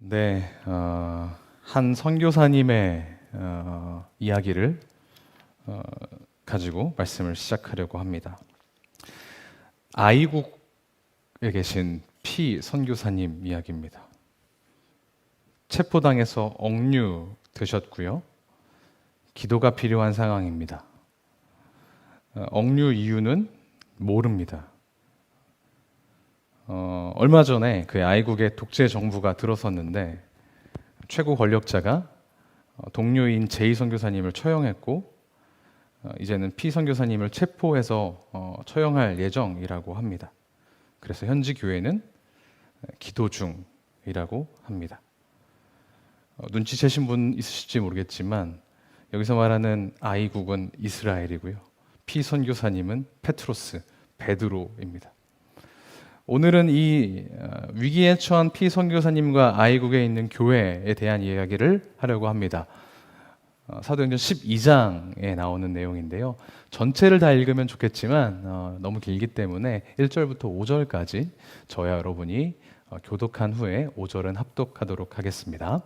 네, 한 선교사님의 이야기를 가지고 말씀을 시작하려고 합니다. 아이국에 계신 피 선교사님 이야기입니다. 체포당해서 억류되셨고요. 기도가 필요한 상황입니다. 억류 이유는 모릅니다. 얼마 전에 그 아이국의 독재 정부가 들어섰는데 최고 권력자가 동료인 제이 선교사님을 처형했고 이제는 피 선교사님을 체포해서 처형할 예정이라고 합니다. 그래서 현지 교회는 기도 중이라고 합니다. 눈치채신 분 있으실지 모르겠지만 여기서 말하는 아이국은 이스라엘이고요. 피 선교사님은 페트로스, 베드로입니다. 오늘은 이 위기에 처한 피 선교사님과 아이국에 있는 교회에 대한 이야기를 하려고 합니다. 사도행전 12장에 나오는 내용인데요. 전체를 다 읽으면 좋겠지만 너무 길기 때문에 1절부터 5절까지 저와 여러분이 교독한 후에 5절은 합독하도록 하겠습니다.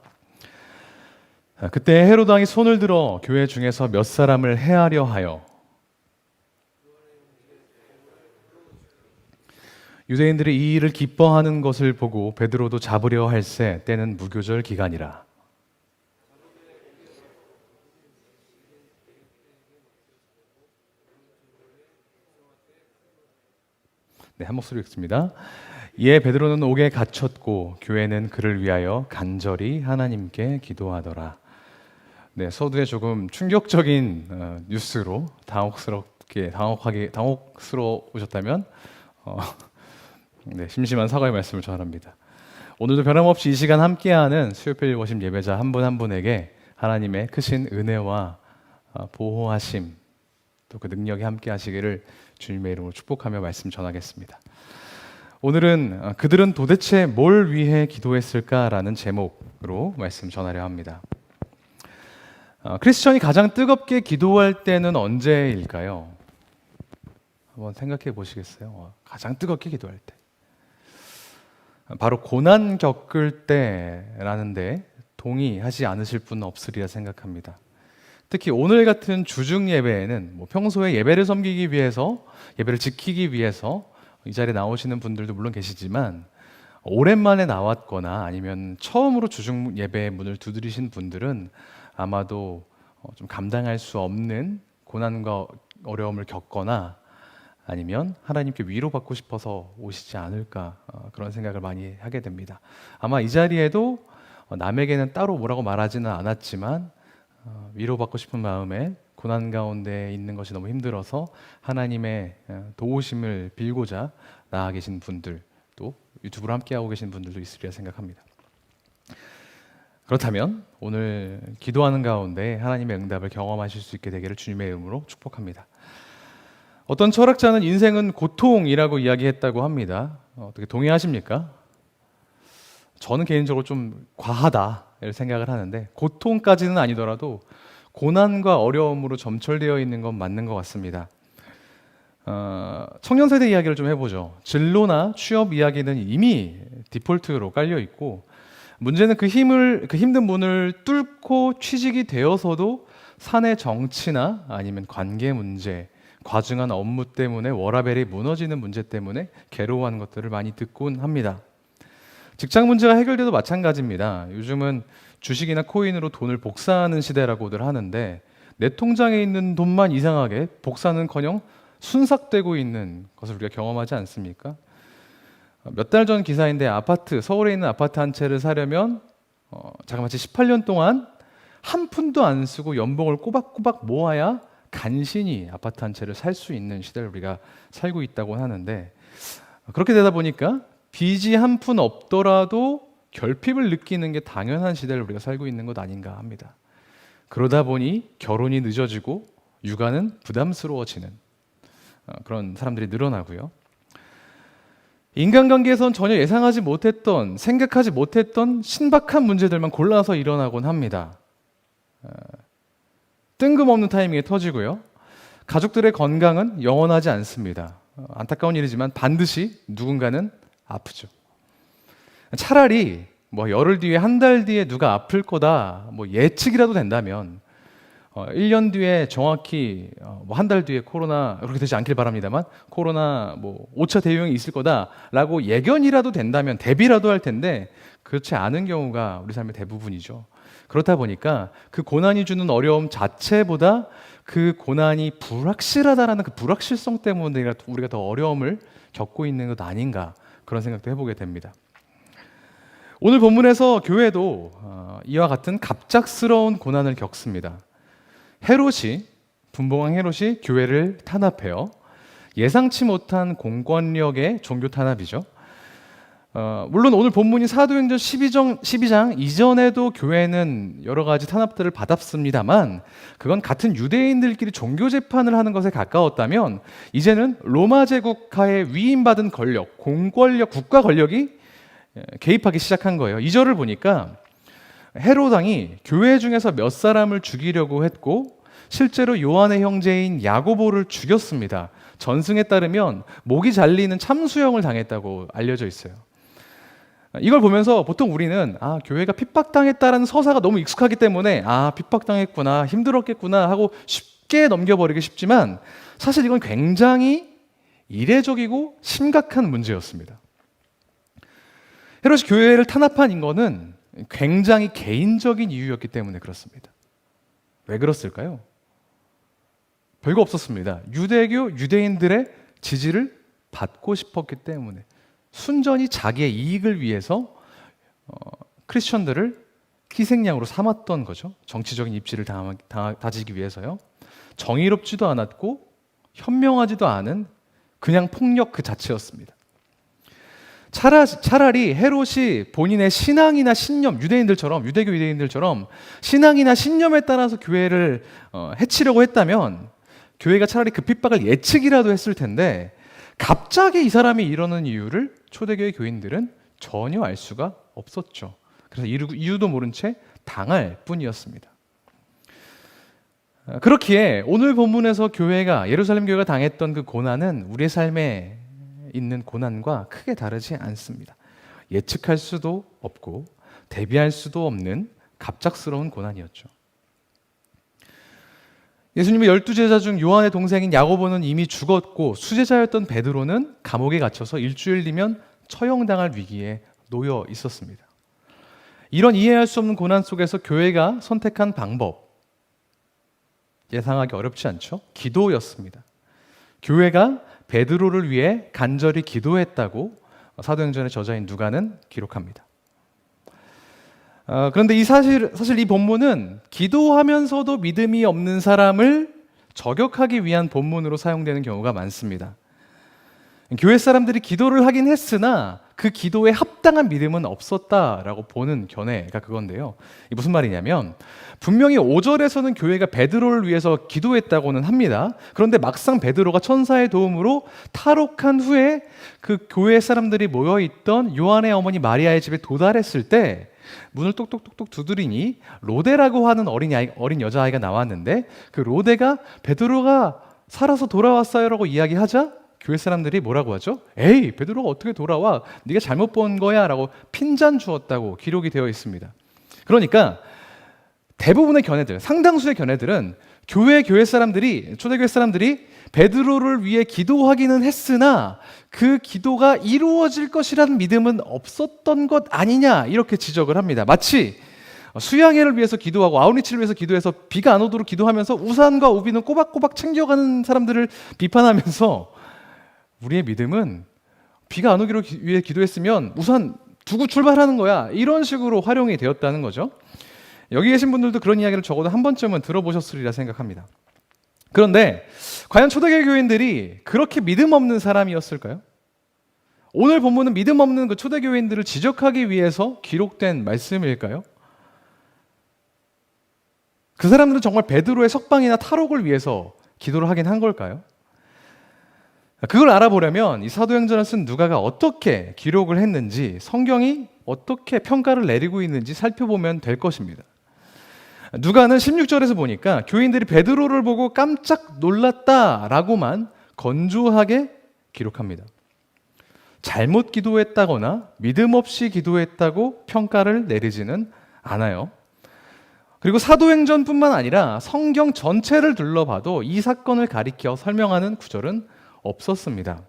그때 헤로드 왕이 손을 들어 교회 중에서 몇 사람을 해하려 하여 유대인들이 이 일을 기뻐하는 것을 보고 베드로도 잡으려 할새 때는 무교절 기간이라. 네, 한 목소리 읽습니다. 이에 베드로는 옥에 갇혔고 교회는 그를 위하여 간절히 하나님께 기도하더라. 네, 서두에 조금 충격적인 뉴스로 당혹스러우셨다면 네, 심심한 사과의 말씀을 전합니다. 오늘도 변함없이 이 시간 함께하는 수요일 워십 예배자 한 분 한 분에게 하나님의 크신 은혜와 보호하심 또 그 능력이 함께하시기를 주님의 이름으로 축복하며 말씀 전하겠습니다. 오늘은 그들은 도대체 뭘 위해 기도했을까라는 제목으로 말씀 전하려 합니다. 크리스천이 가장 뜨겁게 기도할 때는 언제일까요? 한번 생각해 보시겠어요? 가장 뜨겁게 기도할 때. 바로 고난 겪을 때라는데 동의하지 않으실 분은 없으리라 생각합니다. 특히 오늘 같은 주중 예배에는 평소에 예배를 섬기기 위해서, 예배를 지키기 위해서 이 자리에 나오시는 분들도 물론 계시지만 오랜만에 나왔거나 아니면 처음으로 주중 예배의 문을 두드리신 분들은 아마도 좀 감당할 수 없는 고난과 어려움을 겪거나 아니면 하나님께 위로받고 싶어서 오시지 않을까 그런 생각을 많이 하게 됩니다. 아마 이 자리에도 남에게는 따로 뭐라고 말하지는 않았지만 위로받고 싶은 마음에 고난 가운데 있는 것이 너무 힘들어서 하나님의 도우심을 빌고자 나아 계신 분들, 또 유튜브로 함께하고 계신 분들도 있으리라 생각합니다. 그렇다면 오늘 기도하는 가운데 하나님의 응답을 경험하실 수 있게 되기를 주님의 이름으로 축복합니다. 어떤 철학자는 인생은 고통이라고 이야기했다고 합니다. 어떻게 동의하십니까? 저는 개인적으로 좀 과하다 이렇게 생각을 하는데 고통까지는 아니더라도 고난과 어려움으로 점철되어 있는 건 맞는 것 같습니다. 청년 세대 이야기를 좀 해보죠. 진로나 취업 이야기는 이미 디폴트로 깔려 있고 문제는 그 힘든 문을 뚫고 취직이 되어서도 사내 정치나 아니면 관계 문제, 과중한 업무 때문에 워라밸이 무너지는 문제 때문에 괴로워하는 것들을 많이 듣곤 합니다. 직장 문제가 해결돼도 마찬가지입니다. 요즘은 주식이나 코인으로 돈을 복사하는 시대라고들 하는데 내 통장에 있는 돈만 이상하게 복사는커녕 순삭되고 있는 것을 우리가 경험하지 않습니까? 몇 달 전 기사인데 서울에 있는 아파트 한 채를 사려면 자그마치 18년 동안 한 푼도 안 쓰고 연봉을 꼬박꼬박 모아야 간신히 아파트 한 채를 살 수 있는 시대를 우리가 살고 있다고 하는데 그렇게 되다 보니까 빚이 한 푼 없더라도 결핍을 느끼는 게 당연한 시대를 우리가 살고 있는 것 아닌가 합니다. 그러다 보니 결혼이 늦어지고 육아는 부담스러워지는 그런 사람들이 늘어나고요. 인간관계에선 전혀 예상하지 못했던, 생각하지 못했던 신박한 문제들만 골라서 일어나곤 합니다. 뜬금없는 타이밍에 터지고요. 가족들의 건강은 영원하지 않습니다. 안타까운 일이지만 반드시 누군가는 아프죠. 차라리 뭐 열흘 뒤에 한 달 뒤에 누가 아플 거다 뭐 예측이라도 된다면 1년 뒤에 정확히 뭐 한 달 뒤에 코로나 그렇게 되지 않길 바랍니다만 코로나 뭐 5차 대유행이 있을 거다라고 예견이라도 된다면 대비라도 할 텐데 그렇지 않은 경우가 우리 삶의 대부분이죠. 그렇다 보니까 그 고난이 주는 어려움 자체보다 그 고난이 불확실하다라는 그 불확실성 때문에 우리가 더 어려움을 겪고 있는 것 아닌가 그런 생각도 해보게 됩니다. 오늘 본문에서 교회도 이와 같은 갑작스러운 고난을 겪습니다. 분봉왕 헤롯이 교회를 탄압해요. 예상치 못한 공권력의 종교 탄압이죠. 물론 오늘 본문이 사도행전 12장 이전에도 교회는 여러 가지 탄압들을 받았습니다만 그건 같은 유대인들끼리 종교 재판을 하는 것에 가까웠다면 이제는 로마 제국하에 위임받은 권력, 공권력, 국가 권력이 개입하기 시작한 거예요. 2절을 보니까 헤롯 왕이 교회 중에서 몇 사람을 죽이려고 했고 실제로 요한의 형제인 야고보를 죽였습니다. 전승에 따르면 목이 잘리는 참수형을 당했다고 알려져 있어요. 이걸 보면서 보통 우리는 교회가 핍박당했다라는 서사가 너무 익숙하기 때문에 핍박당했구나, 힘들었겠구나 하고 쉽게 넘겨버리기 쉽지만 사실 이건 굉장히 이례적이고 심각한 문제였습니다. 헤롯이 교회를 탄압한 인거는 굉장히 개인적인 이유였기 때문에 그렇습니다. 왜 그랬을까요? 별거 없었습니다. 유대인들의 지지를 받고 싶었기 때문에 순전히 자기의 이익을 위해서 크리스천들을 희생양으로 삼았던 거죠. 정치적인 입지를 다지기 위해서요. 정의롭지도 않았고 현명하지도 않은 그냥 폭력 그 자체였습니다. 차라리 헤롯이 본인의 신앙이나 신념, 유대교 유대인들처럼 신앙이나 신념에 따라서 교회를 해치려고 했다면 교회가 차라리 그 핍박을 예측이라도 했을 텐데 갑자기 이 사람이 이러는 이유를 초대교회 교인들은 전혀 알 수가 없었죠. 그래서 이유도 모른 채 당할 뿐이었습니다. 그렇기에 오늘 본문에서 예루살렘 교회가 당했던 그 고난은 우리의 삶에 있는 고난과 크게 다르지 않습니다. 예측할 수도 없고 대비할 수도 없는 갑작스러운 고난이었죠. 예수님의 12제자 중 요한의 동생인 야고보는 이미 죽었고 수제자였던 베드로는 감옥에 갇혀서 일주일 뒤면 처형당할 위기에 놓여 있었습니다. 이런 이해할 수 없는 고난 속에서 교회가 선택한 방법 예상하기 어렵지 않죠? 기도였습니다. 교회가 베드로를 위해 간절히 기도했다고 사도행전의 저자인 누가는 기록합니다. 그런데 사실 이 본문은 기도하면서도 믿음이 없는 사람을 저격하기 위한 본문으로 사용되는 경우가 많습니다. 교회 사람들이 기도를 하긴 했으나 그 기도에 합당한 믿음은 없었다라고 보는 견해가 그건데요. 이게 무슨 말이냐면 분명히 5절에서는 교회가 베드로를 위해서 기도했다고는 합니다. 그런데 막상 베드로가 천사의 도움으로 탈옥한 후에 그 교회 사람들이 모여있던 요한의 어머니 마리아의 집에 도달했을 때 문을 똑똑똑똑 두드리니 로데라고 하는 어린 여자아이가 나왔는데 그 로데가 베드로가 살아서 돌아왔어요라고 이야기하자 교회 사람들이 뭐라고 하죠? 에이, 베드로가 어떻게 돌아와? 네가 잘못 본 거야 라고 핀잔 주었다고 기록이 되어 있습니다. 그러니까 대부분의 견해들, 상당수의 견해들은 초대교회 사람들이 베드로를 위해 기도하기는 했으나 그 기도가 이루어질 것이라는 믿음은 없었던 것 아니냐 이렇게 지적을 합니다. 마치 수양회를 위해서 기도하고 아우리치를 위해서 기도해서 비가 안 오도록 기도하면서 우산과 우비는 꼬박꼬박 챙겨가는 사람들을 비판하면서 우리의 믿음은 비가 안 오기로 위해 기도했으면 우산 두고 출발하는 거야 이런 식으로 활용이 되었다는 거죠. 여기 계신 분들도 그런 이야기를 적어도 한 번쯤은 들어보셨으리라 생각합니다. 그런데 과연 초대교회 교인들이 그렇게 믿음 없는 사람이었을까요? 오늘 본문은 믿음 없는 그 초대교인들을 지적하기 위해서 기록된 말씀일까요? 그 사람들은 정말 베드로의 석방이나 탈옥을 위해서 기도를 하긴 한 걸까요? 그걸 알아보려면 이 사도행전을 쓴 누가가 어떻게 기록을 했는지 성경이 어떻게 평가를 내리고 있는지 살펴보면 될 것입니다. 누가는 16절에서 보니까 교인들이 베드로를 보고 깜짝 놀랐다라고만 건조하게 기록합니다. 잘못 기도했다거나 믿음 없이 기도했다고 평가를 내리지는 않아요. 그리고 사도행전뿐만 아니라 성경 전체를 둘러봐도 이 사건을 가리켜 설명하는 구절은 없었습니다.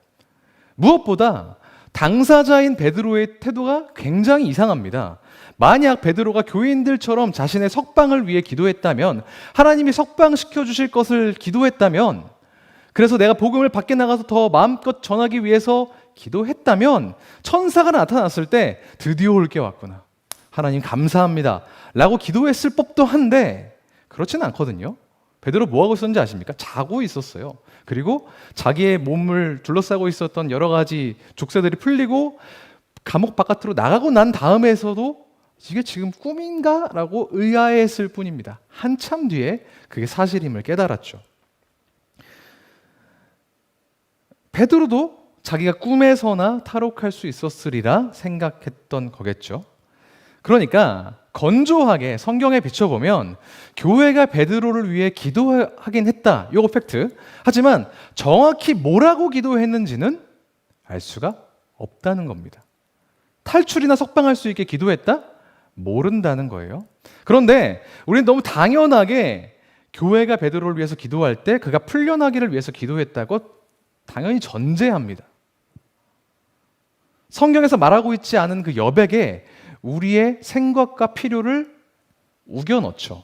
무엇보다 당사자인 베드로의 태도가 굉장히 이상합니다. 만약 베드로가 교인들처럼 자신의 석방을 위해 기도했다면, 하나님이 석방시켜 주실 것을 기도했다면, 그래서 내가 복음을 밖에 나가서 더 마음껏 전하기 위해서 기도했다면, 천사가 나타났을 때 드디어 올 게 왔구나, 하나님 감사합니다 라고 기도했을 법도 한데 그렇지는 않거든요. 베드로 뭐하고 있었는지 아십니까? 자고 있었어요. 그리고 자기의 몸을 둘러싸고 있었던 여러 가지 족쇄들이 풀리고 감옥 바깥으로 나가고 난 다음에서도 이게 지금 꿈인가? 라고 의아해했을 뿐입니다. 한참 뒤에 그게 사실임을 깨달았죠. 베드로도 자기가 꿈에서나 탈옥할 수 있었으리라 생각했던 거겠죠. 그러니까 건조하게 성경에 비춰보면 교회가 베드로를 위해 기도하긴 했다, 이거 팩트. 하지만 정확히 뭐라고 기도했는지는 알 수가 없다는 겁니다. 탈출이나 석방할 수 있게 기도했다? 모른다는 거예요. 그런데 우리는 너무 당연하게 교회가 베드로를 위해서 기도할 때 그가 풀려나기를 위해서 기도했다고 당연히 전제합니다. 성경에서 말하고 있지 않은 그 여백에 우리의 생각과 필요를 우겨 넣죠.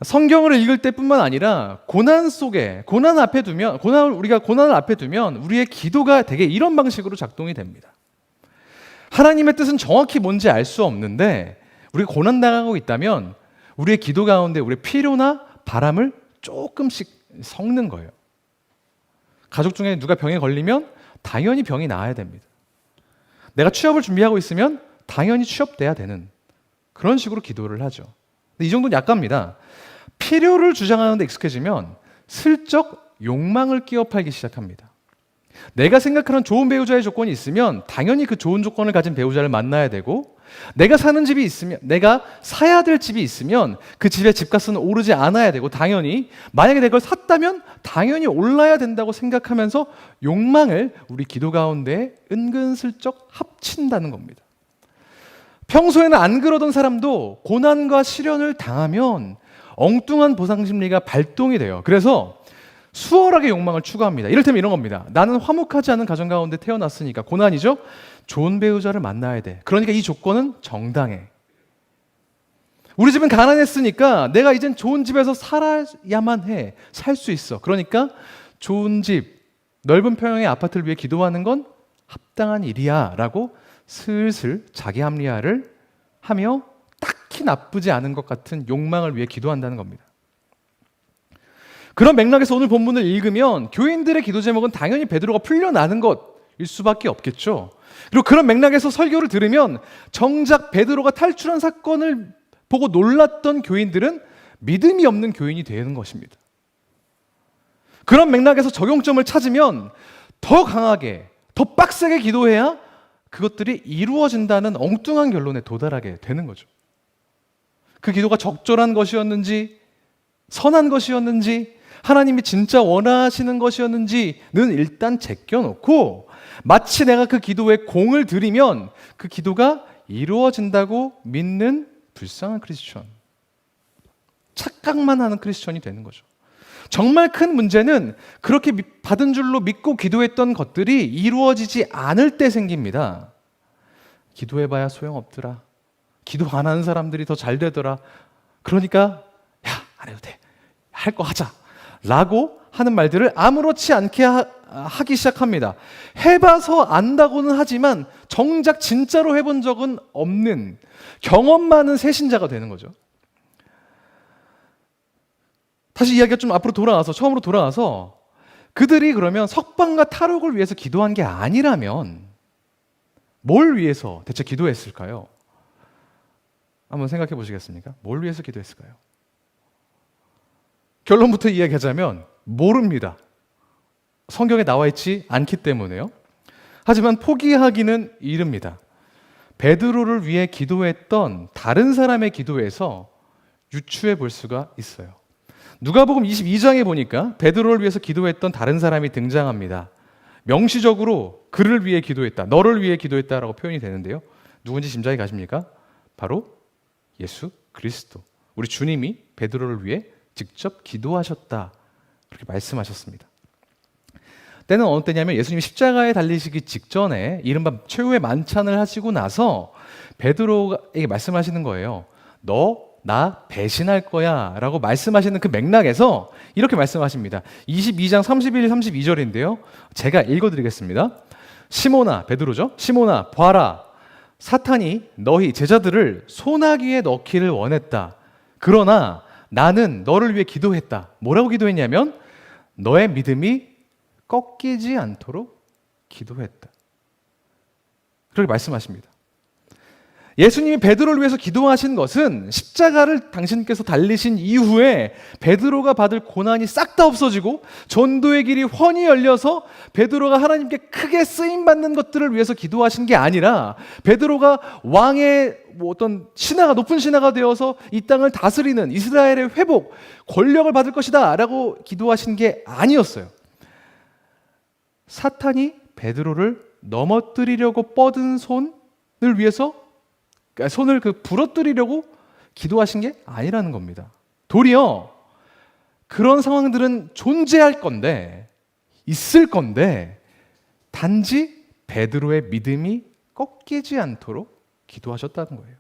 성경을 읽을 때뿐만 아니라 고난 속에, 우리가 고난을 앞에 두면 우리의 기도가 되게 이런 방식으로 작동이 됩니다. 하나님의 뜻은 정확히 뭔지 알 수 없는데 우리가 고난 당하고 있다면 우리의 기도 가운데 우리의 필요나 바람을 조금씩 섞는 거예요. 가족 중에 누가 병에 걸리면 당연히 병이 나아야 됩니다. 내가 취업을 준비하고 있으면 당연히 취업돼야 되는 그런 식으로 기도를 하죠. 근데 이 정도는 약합니다. 필요를 주장하는 데 익숙해지면 슬쩍 욕망을 끼워 팔기 시작합니다. 내가 생각하는 좋은 배우자의 조건이 있으면 당연히 그 좋은 조건을 가진 배우자를 만나야 되고, 내가 사는 집이 있으면, 내가 사야 될 집이 있으면 그 집의 집값은 오르지 않아야 되고, 당연히 만약에 내가 그걸 샀다면 당연히 올라야 된다고 생각하면서 욕망을 우리 기도 가운데 은근슬쩍 합친다는 겁니다. 평소에는 안 그러던 사람도 고난과 시련을 당하면 엉뚱한 보상 심리가 발동이 돼요. 그래서 수월하게 욕망을 추구합니다. 이를테면 이런 겁니다. 나는 화목하지 않은 가정 가운데 태어났으니까, 고난이죠? 좋은 배우자를 만나야 돼. 그러니까 이 조건은 정당해. 우리 집은 가난했으니까 내가 이젠 좋은 집에서 살아야만 해. 살 수 있어. 그러니까 좋은 집, 넓은 평형의 아파트를 위해 기도하는 건 합당한 일이야 라고 슬슬 자기 합리화를 하며 딱히 나쁘지 않은 것 같은 욕망을 위해 기도한다는 겁니다. 그런 맥락에서 오늘 본문을 읽으면 교인들의 기도 제목은 당연히 베드로가 풀려나는 것일 수밖에 없겠죠. 그리고 그런 맥락에서 설교를 들으면 정작 베드로가 탈출한 사건을 보고 놀랐던 교인들은 믿음이 없는 교인이 되는 것입니다. 그런 맥락에서 적용점을 찾으면 더 강하게, 더 빡세게 기도해야 그것들이 이루어진다는 엉뚱한 결론에 도달하게 되는 거죠. 그 기도가 적절한 것이었는지, 선한 것이었는지, 하나님이 진짜 원하시는 것이었는지는 일단 제껴놓고 마치 내가 그 기도에 공을 들이면 그 기도가 이루어진다고 믿는 불쌍한 크리스천, 착각만 하는 크리스천이 되는 거죠. 정말 큰 문제는 그렇게 받은 줄로 믿고 기도했던 것들이 이루어지지 않을 때 생깁니다. 기도해봐야 소용없더라. 기도 안 하는 사람들이 더 잘 되더라. 그러니까 야, 안 해도 돼. 할 거 하자. 라고 하는 말들을 아무렇지 않게 하기 시작합니다. 해봐서 안다고는 하지만 정작 진짜로 해본 적은 없는, 경험 많은 새신자가 되는 거죠. 다시 이야기가 좀 앞으로 돌아와서, 처음으로 돌아와서 그들이 그러면 석방과 탈옥을 위해서 기도한 게 아니라면 뭘 위해서 대체 기도했을까요? 한번 생각해 보시겠습니까? 뭘 위해서 기도했을까요? 결론부터 이야기하자면 모릅니다. 성경에 나와 있지 않기 때문에요. 하지만 포기하기는 이릅니다. 베드로를 위해 기도했던 다른 사람의 기도에서 유추해 볼 수가 있어요. 누가복음 22장에 보니까 베드로를 위해서 기도했던 다른 사람이 등장합니다. 명시적으로 그를 위해 기도했다, 너를 위해 기도했다라고 표현이 되는데요. 누군지 짐작이 가십니까? 바로 예수 그리스도, 우리 주님이 베드로를 위해 직접 기도하셨다, 그렇게 말씀하셨습니다. 때는 어느 때냐면 예수님이 십자가에 달리시기 직전에 이른바 최후의 만찬을 하시고 나서 베드로에게 말씀하시는 거예요. 너 나 배신할 거야 라고 말씀하시는 그 맥락에서 이렇게 말씀하십니다. 22장 31, 32절인데요. 제가 읽어드리겠습니다. 시몬아, 베드로죠. 시몬아, 봐라. 사탄이 너희 제자들을 소나기에 넣기를 원했다. 그러나 나는 너를 위해 기도했다. 뭐라고 기도했냐면 너의 믿음이 꺾이지 않도록 기도했다. 그렇게 말씀하십니다. 예수님이 베드로를 위해서 기도하신 것은 십자가를 당신께서 달리신 이후에 베드로가 받을 고난이 싹 다 없어지고 전도의 길이 훤히 열려서 베드로가 하나님께 크게 쓰임받는 것들을 위해서 기도하신 게 아니라 베드로가 왕의 어떤 신하가, 높은 신하가 되어서 이 땅을 다스리는 이스라엘의 회복, 권력을 받을 것이다 라고 기도하신 게 아니었어요. 사탄이 베드로를 넘어뜨리려고 뻗은 손을 위해서, 손을 부러뜨리려고 기도하신 게 아니라는 겁니다. 도리어 그런 상황들은 존재할 건데, 있을 건데, 단지 베드로의 믿음이 꺾이지 않도록 기도하셨다는 거예요.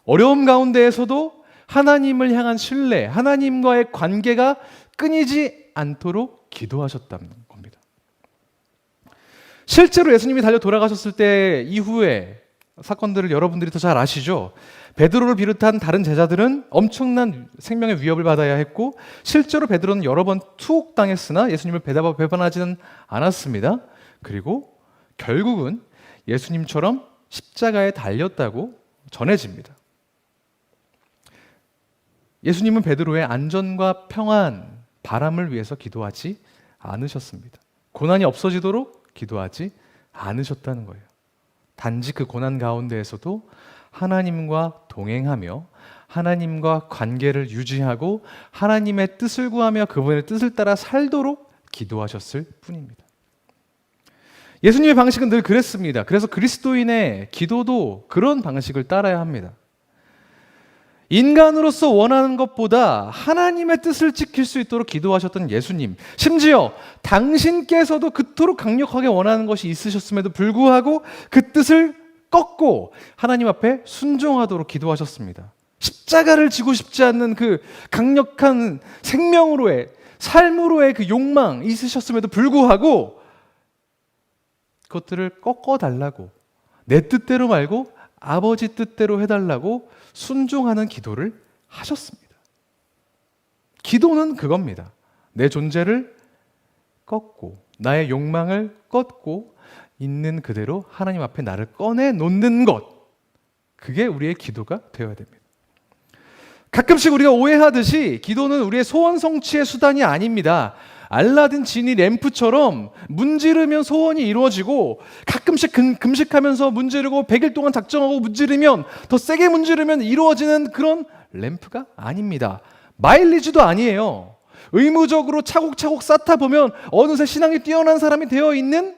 어려움 가운데에서도 하나님을 향한 신뢰, 하나님과의 관계가 끊이지 않도록 기도하셨다는 겁니다. 실제로 예수님이 달려 돌아가셨을 때 이후에 사건들을 여러분들이 더 잘 아시죠? 베드로를 비롯한 다른 제자들은 엄청난 생명의 위협을 받아야 했고 실제로 베드로는 여러 번 투옥당했으나 예수님을 배반하지는 않았습니다. 그리고 결국은 예수님처럼 십자가에 달렸다고 전해집니다. 예수님은 베드로의 안전과 평안, 바람을 위해서 기도하지 않으셨습니다. 고난이 없어지도록 기도하지 않으셨다는 거예요. 단지 그 고난 가운데에서도 하나님과 동행하며 하나님과 관계를 유지하고 하나님의 뜻을 구하며 그분의 뜻을 따라 살도록 기도하셨을 뿐입니다. 예수님의 방식은 늘 그랬습니다. 그래서 그리스도인의 기도도 그런 방식을 따라야 합니다. 인간으로서 원하는 것보다 하나님의 뜻을 지킬 수 있도록 기도하셨던 예수님, 심지어 당신께서도 그토록 강력하게 원하는 것이 있으셨음에도 불구하고 그 뜻을 꺾고 하나님 앞에 순종하도록 기도하셨습니다. 십자가를 지고 싶지 않는 그 강력한 생명으로의, 삶으로의 그 욕망 있으셨음에도 불구하고 그것들을 꺾어달라고, 내 뜻대로 말고 아버지 뜻대로 해달라고 순종하는 기도를 하셨습니다. 기도는 그겁니다. 내 존재를 꺾고 나의 욕망을 꺾고 있는 그대로 하나님 앞에 나를 꺼내놓는 것, 그게 우리의 기도가 되어야 됩니다. 가끔씩 우리가 오해하듯이 기도는 우리의 소원 성취의 수단이 아닙니다. 알라딘 지니 램프처럼 문지르면 소원이 이루어지고 가끔씩 금식하면서 문지르고 100일 동안 작정하고 문지르면 더 세게 문지르면 이루어지는 그런 램프가 아닙니다. 마일리지도 아니에요. 의무적으로 차곡차곡 쌓다 보면 어느새 신앙이 뛰어난 사람이 되어 있는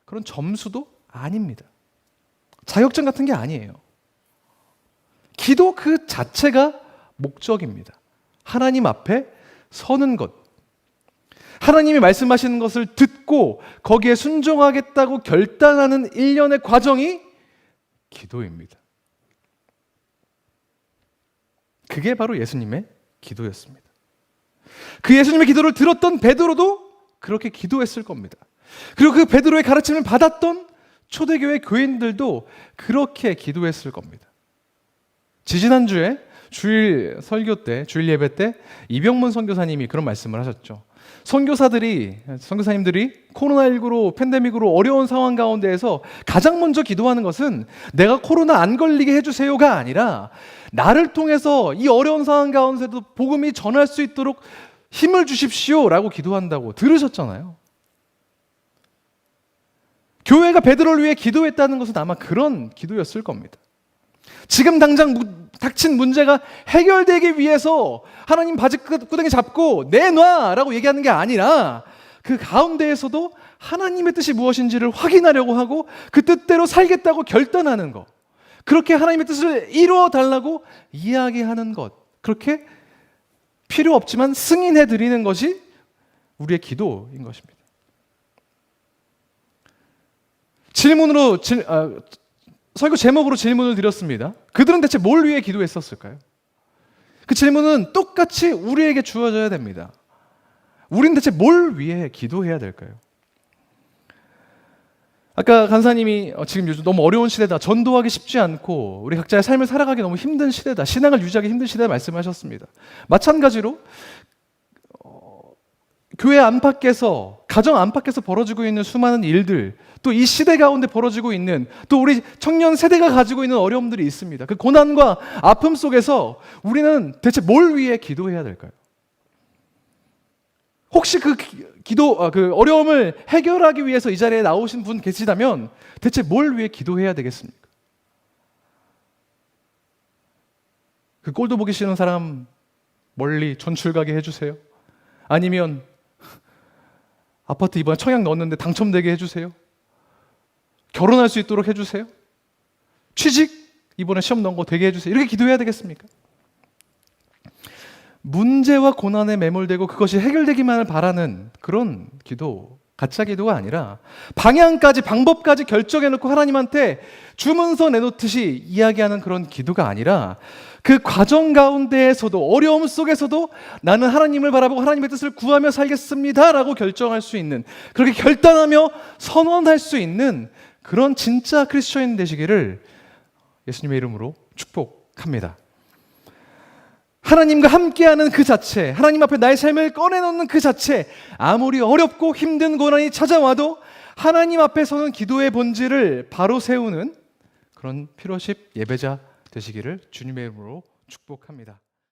그런 점수도 아닙니다. 자격증 같은 게 아니에요. 기도 그 자체가 목적입니다. 하나님 앞에 서는 것, 하나님이 말씀하시는 것을 듣고 거기에 순종하겠다고 결단하는 일련의 과정이 기도입니다. 그게 바로 예수님의 기도였습니다. 그 예수님의 기도를 들었던 베드로도 그렇게 기도했을 겁니다. 그리고 그 베드로의 가르침을 받았던 초대교회 교인들도 그렇게 기도했을 겁니다. 지지난주에 주일 설교 때, 주일 예배 때 이병문 선교사님이 그런 말씀을 하셨죠. 선교사님들이 코로나19로 팬데믹으로 어려운 상황 가운데에서 가장 먼저 기도하는 것은 내가 코로나 안 걸리게 해주세요가 아니라 나를 통해서 이 어려운 상황 가운데서도 복음이 전할 수 있도록 힘을 주십시오라고 기도한다고 들으셨잖아요. 교회가 베드로를 위해 기도했다는 것은 아마 그런 기도였을 겁니다. 지금 당장 닥친 문제가 해결되기 위해서 하나님 바지구덩이 잡고 내놔라고 얘기하는 게 아니라 그 가운데에서도 하나님의 뜻이 무엇인지를 확인하려고 하고 그 뜻대로 살겠다고 결단하는 것, 그렇게 하나님의 뜻을 이루어 달라고 이야기하는 것, 그렇게 필요 없지만 승인해 드리는 것이 우리의 기도인 것입니다. 설교 제목으로 질문을 드렸습니다. 그들은 대체 뭘 위해 기도했었을까요? 그 질문은 똑같이 우리에게 주어져야 됩니다. 우리는 대체 뭘 위해 기도해야 될까요? 아까 간사님이 지금 요즘 너무 어려운 시대다, 전도하기 쉽지 않고 우리 각자의 삶을 살아가기 너무 힘든 시대다, 신앙을 유지하기 힘든 시대다 말씀하셨습니다. 마찬가지로 교회 안팎에서, 가정 안팎에서 벌어지고 있는 수많은 일들, 또 이 시대 가운데 벌어지고 있는, 또 우리 청년 세대가 가지고 있는 어려움들이 있습니다. 그 고난과 아픔 속에서 우리는 대체 뭘 위해 기도해야 될까요? 혹시 그 어려움을 해결하기 위해서 이 자리에 나오신 분 계시다면 대체 뭘 위해 기도해야 되겠습니까? 그 꼴도 보기 싫은 사람 멀리 전출 가게 해주세요. 아니면 아파트 이번에 청약 넣었는데 당첨되게 해주세요. 결혼할 수 있도록 해주세요. 취직 이번에 시험 넣은 거 되게 해주세요. 이렇게 기도해야 되겠습니까? 문제와 고난에 매몰되고 그것이 해결되기만을 바라는 그런 기도, 가짜 기도가 아니라 방향까지, 방법까지 결정해놓고 하나님한테 주문서 내놓듯이 이야기하는 그런 기도가 아니라 그 과정 가운데에서도, 어려움 속에서도 나는 하나님을 바라보고 하나님의 뜻을 구하며 살겠습니다 라고 결정할 수 있는, 그렇게 결단하며 선언할 수 있는 그런 진짜 크리스천인 되시기를 예수님의 이름으로 축복합니다. 하나님과 함께하는 그 자체, 하나님 앞에 나의 삶을 꺼내놓는 그 자체, 아무리 어렵고 힘든 고난이 찾아와도 하나님 앞에 서는 기도의 본질을 바로 세우는 그런 피로십 예배자 되시기를 주님의 이름으로 축복합니다.